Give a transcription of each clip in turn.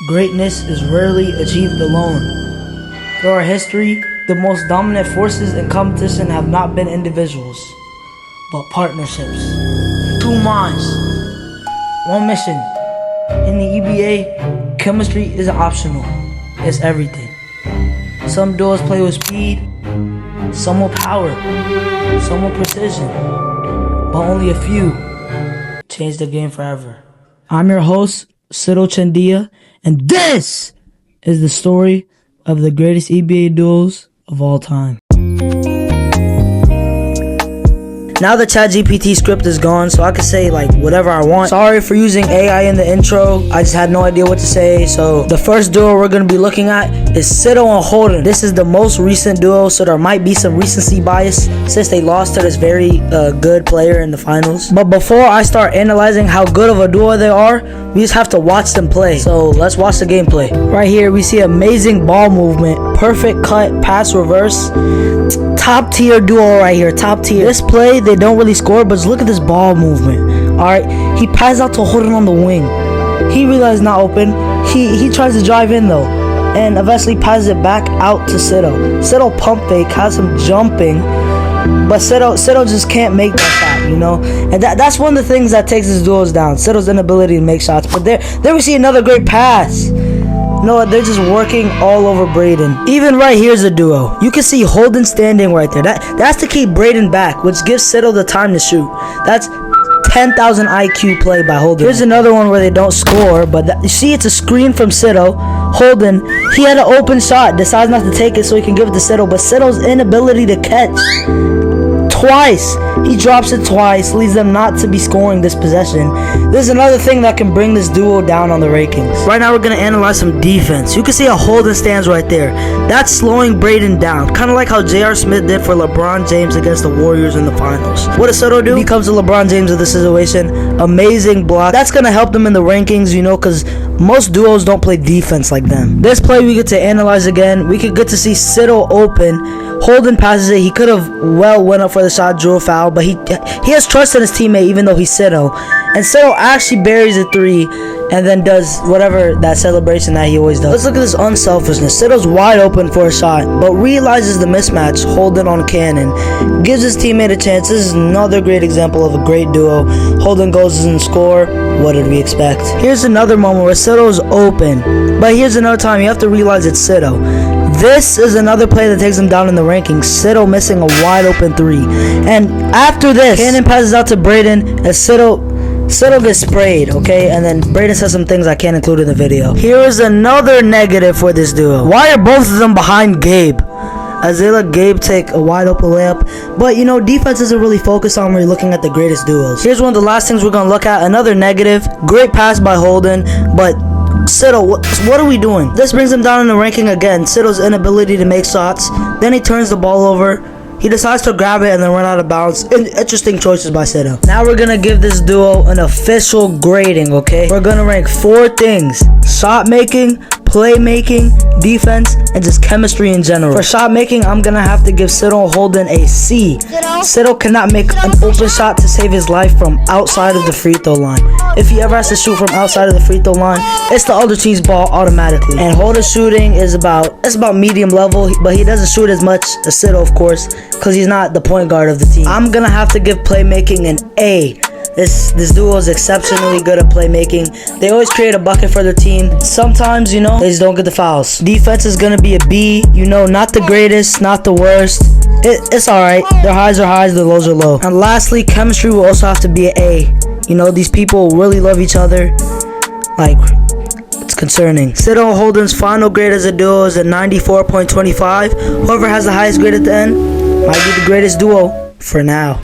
Greatness is rarely achieved alone. Through our history, the most dominant forces in competition have not been individuals, but partnerships. Two minds, one mission. In the EBA, chemistry isn't optional, it's everything. Some duos play with speed, some with power, some with precision, but only a few change the game forever. I'm your host, Siddle Chandia, and this is the story of the greatest EBA duos of all time. Now the ChatGPT script is gone, so I can say like whatever I want. Sorry for using AI in the intro. I just had no idea what to say. So the first duo we're going to be looking at is Siddle and Holden. This is the most recent duo, so there might be some recency bias since they lost to this very good player in the finals. But before I start analyzing how good of a duo they are, we just have to watch them play. So let's watch the gameplay. Right here we see amazing ball movement, perfect cut, pass reverse. Top tier duo right here, top tier. This play, they don't really score, but just look at this ball movement. Alright, he passes out to Holden on the wing. He realized not open. He tries to drive in though, and eventually passes it back out to Siddle. Siddle pump fake, has him jumping, but Siddle just can't make that shot, you know? And that's one of the things that takes his duos down, Siddle's inability to make shots. But there we see another great pass. No, they're just working all over Braden. Even right here's a duo. You can see Holden standing right there. That's to keep Braden back, which gives Siddle the time to shoot. That's 10,000 IQ play by Holden. Here's another one where they don't score, but you see it's a screen from Siddle. Holden, he had an open shot, decides not to take it so he can give it to Siddle, but Siddle's inability to catch twice. He drops it twice, leads them not to be scoring this possession. There's another thing that can bring this duo down on the rankings. Right now we're going to analyze some defense. You can see how Holden stands right there. That's slowing Braden down, kind of like how J.R. Smith did for LeBron James against the Warriors in the finals. What does Siddle do? He becomes the LeBron James of the situation. Amazing block. That's going to help them in the rankings, you know, because most duos don't play defense like them. This play we get to analyze again. We could get to see Siddle open. Holden passes it. He could have went up for the shot, drew a foul, but he has trust in his teammate even though he's Siddle. And Siddle actually buries a three and then does whatever that celebration that he always does. Let's look at this unselfishness. Siddle's wide open for a shot, but realizes the mismatch. Holden on Cannon gives his teammate a chance. This is another great example of a great duo. Holden goes and score. What did we expect? Here's another moment where Siddle's open, but here's another time you have to realize it's Siddle. This is another play that takes him down in the rankings. Siddle missing a wide open three. And after this, Cannon passes out to Braden and Siddle gets sprayed, okay? And then Braden says some things I can't include in the video. Here is another negative for this duo. Why are both of them behind Gabe? As they let Gabe take a wide open layup. But you know, defense isn't really focused on when you're looking at the greatest duos. Here's one of the last things we're going to look at. Another negative. Great pass by Holden, but Siddle, what are we doing? This brings him down in the ranking again. Siddle's inability to make shots. Then he turns the ball over. He decides to grab it and then run out of bounds. Interesting choices by Siddle. Now we're going to give this duo an official grading, okay? We're going to rank 4 things. Shot making, playmaking, defense, and just chemistry in general. For shot making, I'm going to have to give Siddle Holden a C. Siddle cannot make an open shot to save his life from outside of the free throw line. If he ever has to shoot from outside of the free throw line, it's the other team's ball automatically. And Holden's shooting is about medium level, but he doesn't shoot as much as Siddle, of course, because he's not the point guard of the team. I'm going to have to give playmaking an A. This duo is exceptionally good at playmaking. They always create a bucket for their team. Sometimes, you know, they just don't get the fouls. Defense is going to be a B. You know, not the greatest, not the worst. It's alright. Their highs are highs, their lows are low. And lastly, chemistry will also have to be an A. You know, these people really love each other. Like, it's concerning. Siddle Holden's final grade as a duo is a 94.25. Whoever has the highest grade at the end might be the greatest duo for now.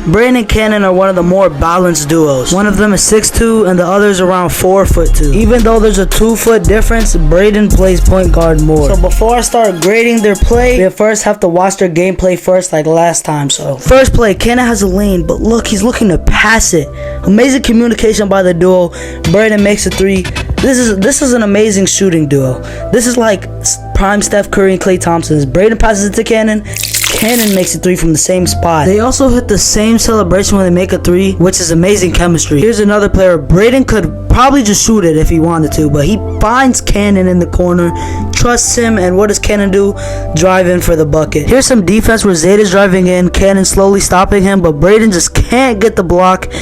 Braden and Cannon are one of the more balanced duos. One of them is 6'2" and the other is around 4'2". Even though there's a 2-foot difference, Braden plays point guard more. So before I start grading their play, we first have to watch their gameplay first like last time. So first play, Cannon has a lane, but look, he's looking to pass it. Amazing communication by the duo. Braden makes a 3. This is an amazing shooting duo. This is like prime Steph Curry and Klay Thompson. Braden passes it to Cannon. Cannon makes a 3 from the same spot. They also hit the same celebration when they make a 3, which is amazing chemistry. Here's another player. Braden could probably just shoot it if he wanted to, but he finds Cannon in the corner, trusts him, and what does Cannon do? Drive in for the bucket. Here's some defense where Zayd is driving in, Cannon slowly stopping him, but Braden just can't get the block.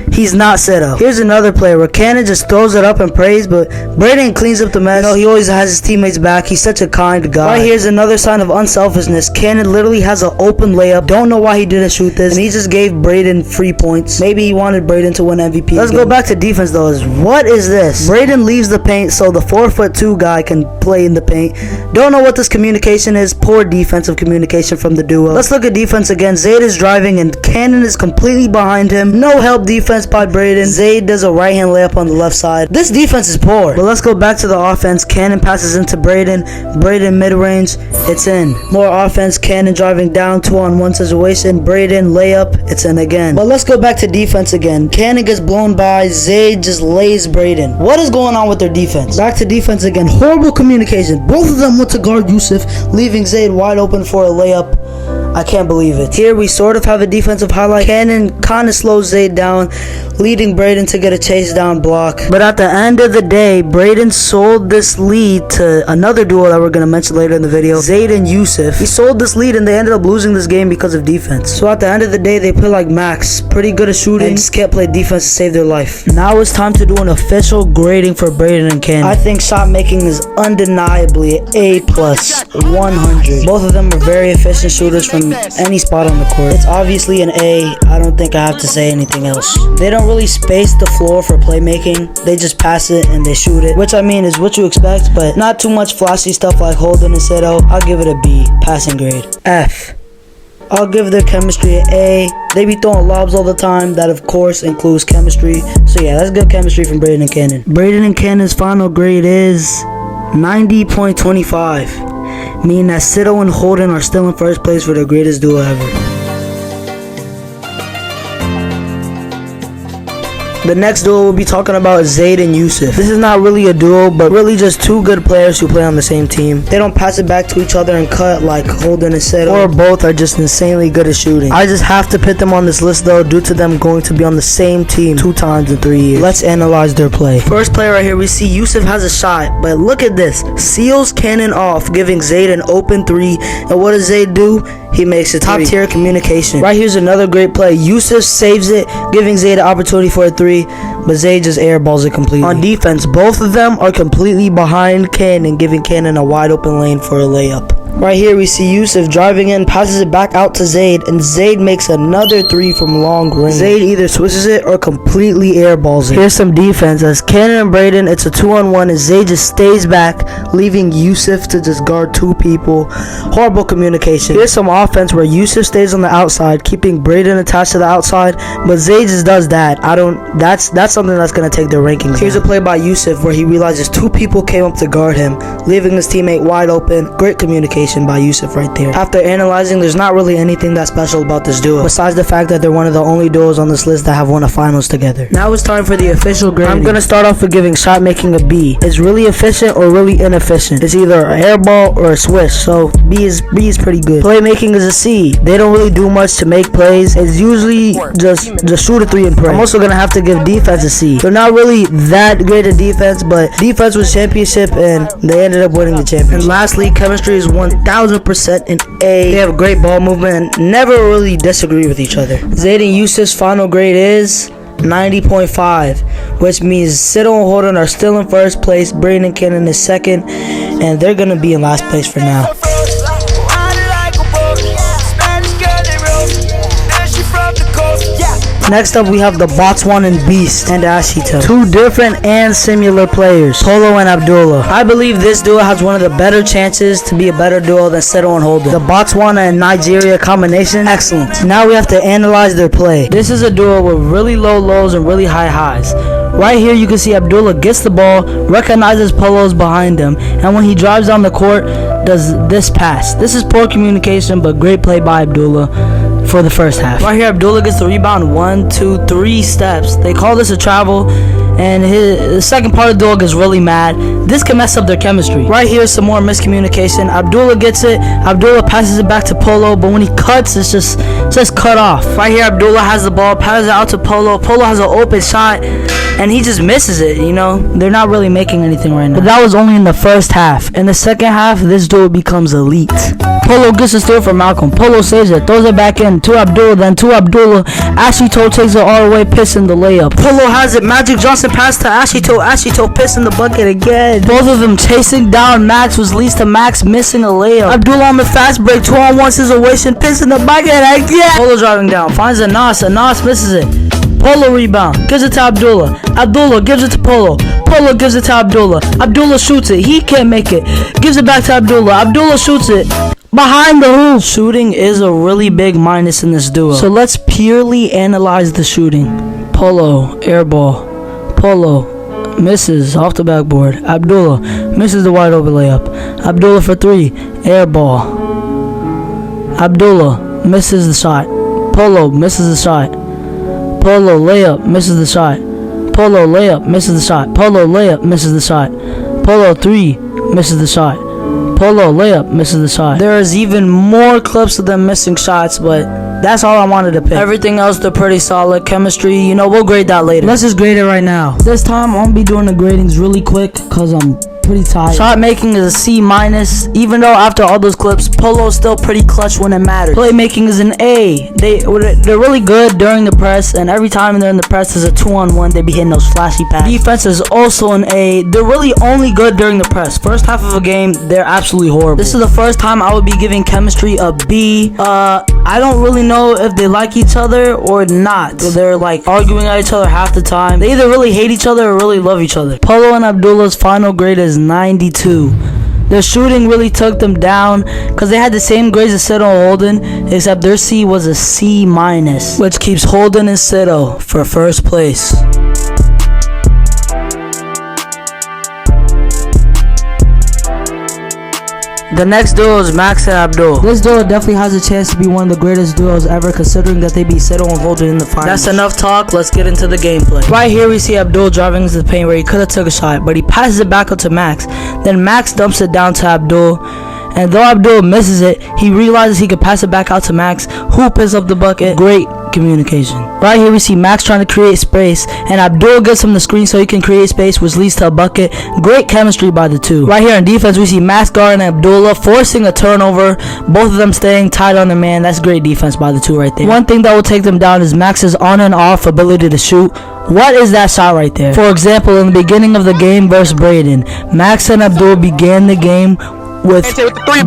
He's not set up. Here's another player where Cannon just throws it up and prays, but Braden cleans up the mess. You know, he always has his teammates back. He's such a kind guy. Right here's another sign of unselfishness. Cannon literally has an open layup. Don't know why he didn't shoot this, and he just gave Braden free points. Maybe he wanted Braden to win MVP. Let's go back to defense though. What is this? Braden leaves the paint so the 4'2" guy can play in the paint. Don't know what this communication is. Poor defensive communication from the duo. Let's look at defense again. Zayd is driving and Cannon is completely behind him. No help defense by Braden. Zayd does a right hand layup on the left side. This defense is poor. But let's go back to the offense. Cannon passes into Braden. Braden mid range. It's in. More offense. Cannon driving down 2-on-1 situation. Braden layup. It's in again. But let's go back to defense again. Cannon gets blown by. Zayd just lays Braden. What is going on with their defense? Back to defense again. Horrible communication. Both of them went to guard Yusuf, leaving Zayd wide open for a layup. I can't believe it. Here we sort of have a defensive highlight. Cannon kind of slows Zayd down, leading Braden to get a chase down block. But at the end of the day, Braden sold this lead to another duo that we're going to mention later in the video, Zayd and Yusuf. He sold this lead and they ended up losing this game because of defense. So at the end of the day, they play like Max. Pretty good at shooting, just can't play defense to save their life. Now it's time to do an official grading for Braden and Cannon. I think shot making is undeniably A+, 100. Both of them are very efficient shooters from any spot on the court. It's obviously an A. I don't think I have to say anything else. They don't really space the floor for playmaking. They just pass it and they shoot it, which I mean is what you expect, but not too much flashy stuff like Holden and Seto. I'll give it a B, passing grade. F. I'll give their chemistry an A. They be throwing lobs all the time. That of course includes chemistry. So yeah, that's good chemistry from Braden and Cannon. Braden and Cannon's final grade is 90.25. Meaning that Seto and Holden are still in first place for the greatest duo ever. The next duo we'll be talking about is Zayd and Yusuf. This is not really a duo, but really just two good players who play on the same team. They don't pass it back to each other and cut like Holden and Seto, or both are just insanely good at shooting. I just have to put them on this list though due to them going to be on the same team 2 times in 3 years. Let's analyze their play. First player right here, we see Yusuf has a shot, but look at this. Seals Cannon off, giving Zayd an open 3, and what does Zayd do? He makes a 3. Top tier communication. Right here's another great play. Yusuf saves it, giving Zayd an opportunity for a 3, but Zayd just airballs it completely. On defense, both of them are completely behind Cannon, giving Cannon a wide open lane for a layup. Right here we see Yusuf driving in, passes it back out to Zayd, and Zayd makes another 3 from long range. Zayd either switches it or completely airballs it. Here's some defense as Cannon and Braden, it's a 2-on-1 and Zayd just stays back, leaving Yusuf to just guard 2 people. Horrible communication. Here's some offense where Yusuf stays on the outside, keeping Braden attached to the outside, but Zayd just does that. That's something that's gonna take their rankings. Here's a play by Yusuf where he realizes 2 people came up to guard him, leaving his teammate wide open. Great communication by Yusuf right there. After analyzing, there's not really anything that special about this duo, besides the fact that they're one of the only duos on this list that have won a finals together. Now it's time for the official grading. I'm gonna start off with giving shot making a B. It's really efficient or really inefficient. It's either an air ball or a swish, so B is pretty good. Playmaking is a C. They don't really do much to make plays. It's usually just shoot a 3 and pray. I'm also gonna have to give defense a C. They're not really that great at defense, but defense was championship and they ended up winning the championship. And lastly, chemistry is 1000% an A. They have great ball movement and never really disagree with each other. Zayd and Yusuf's final grade is 90.5, which means Seto and Holden are still in first place, Braden and Cannon is second, and they're gonna be in last place for now. Next up we have the Botswanan Beast and Ashito. 2 different and similar players, Polo and Abdullah. I believe this duo has one of the better chances to be a better duo than Seto and Holden. The Botswana and Nigeria combination, excellent. Now we have to analyze their play. This is a duo with really low lows and really high highs. Right here you can see Abdullah gets the ball, recognizes Polo's behind him, and when he drives down the court, does this pass. This is poor communication, but great play by Abdullah for the first half. Right here Abdullah gets the rebound, 1, 2, 3 steps. They call this a travel, and the second part of the duo gets really mad. This can mess up their chemistry. Right here is some more miscommunication. Abdullah gets it. Abdullah passes it back to Polo, but when he cuts, it's just cut off. Right here, Abdullah has the ball, passes it out to Polo. Polo has an open shot, and he just misses it, you know? They're not really making anything right now. But that was only in the first half. In the second half, this duo becomes elite. Polo gets a steal from Malcolm. Polo saves it, throws it back in to Abdullah, then to Abdullah. Ashito takes it all the way, pissing the layup. Polo has it. Magic Johnson pass to Ashito. Ashito pissing the bucket again. Both of them chasing down Max, was leads to Max missing a layup. Abdullah on the fast break, 2-on-1 situation, pissing the bucket again. Polo driving down, finds Anas. Anas misses it. Polo rebound, gives it to Abdullah. Abdullah gives it to Polo. Polo gives it to Abdullah. Abdullah shoots it. He can't make it. Gives it back to Abdullah. Abdullah shoots it. Behind the hoop. Shooting is a really big minus in this duo. So let's purely analyze the shooting. Polo, air ball. Polo misses off the backboard. Abdullah misses the wide open layup. Abdullah for 3, air ball. Abdullah misses the shot. Polo misses the shot. Polo layup misses the shot. Polo layup misses the shot. Polo layup misses the shot. Polo 3 misses the shot. Polo layup misses the shot. There is even more clips of them missing shots, but that's all I wanted to pick. Everything else, they're pretty solid. Chemistry, you know, we'll grade that later. Let's just grade it right now. This time, I'm gonna be doing the gradings really quick because I'm pretty tired. Shot making is a C-, even though after all those clips, Polo's still pretty clutch when it matters. Playmaking is an A. They're really good during the press, and every time they're in the press, there's a 2-on-1. They be hitting those flashy passes. Defense is also an A. They're really only good during the press. First half of a game, they're absolutely horrible. This is the first time I would be giving chemistry a B. I don't really know if they like each other or not. They're like arguing at each other half the time. They either really hate each other or really love each other. Polo and Abdullah's final grade is 92. Their shooting really took them down because they had the same grades as Sito and Holden, except their C was a C-, which keeps Holden and Sito for first place. The next duo is Max and Abdul. This duo definitely has a chance to be one of the greatest duos ever, considering that they beat Sito and Holden in the finals. That's enough talk, let's get into the gameplay. Right here we see Abdul driving into the paint where he could have took a shot, but he passes it back up to Max. Then Max dumps it down to Abdul, and though Abdul misses it, he realizes he could pass it back out to Max, who picks up the bucket. Great communication. Right here we see Max trying to create space, and Abdul gets him the screen so he can create space, which leads to a bucket. Great chemistry by the two. Right here in defense we see Max guarding Abdullah, forcing a turnover, both of them staying tight on their man. That's great defense by the two right there. One thing that will take them down is Max's on and off ability to shoot. What is that shot right there? For example, in the beginning of the game versus Braden, Max and Abdul began the game with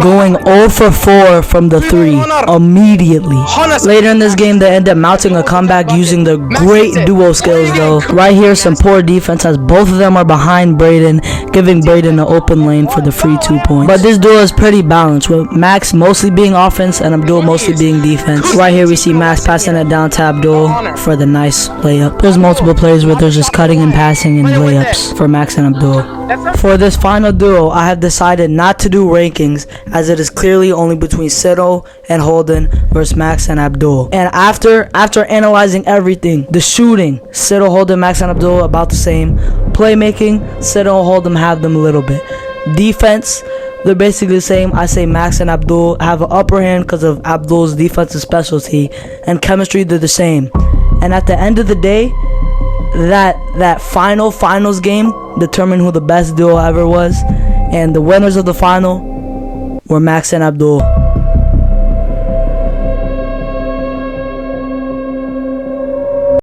going 0 for 4 from the 3 immediately. Later in this game, they end up mounting a comeback using their great duo skills though. Right here, some poor defense as both of them are behind Braden, giving Braden an open lane for the free 2 points. But this duo is pretty balanced, with Max mostly being offense and Abdul mostly being defense. Right here, we see Max passing it down to Abdul for the nice layup. There's multiple plays where there's just cutting and passing and layups for Max and Abdul. For this final duo, I have decided not to do rankings, as it is clearly only between Sito and Holden versus Max and Abdul. And after analyzing everything, the shooting, Sito, Holden, Max and Abdul about the same. Playmaking, Sito and Holden have them a little bit. Defense, they're basically the same. I say Max and Abdul have an upper hand because of Abdul's defensive specialty. And chemistry, they're the same. And at the end of the day, that finals game determined who the best duo ever was, and the winners of the final were Max and Abdul.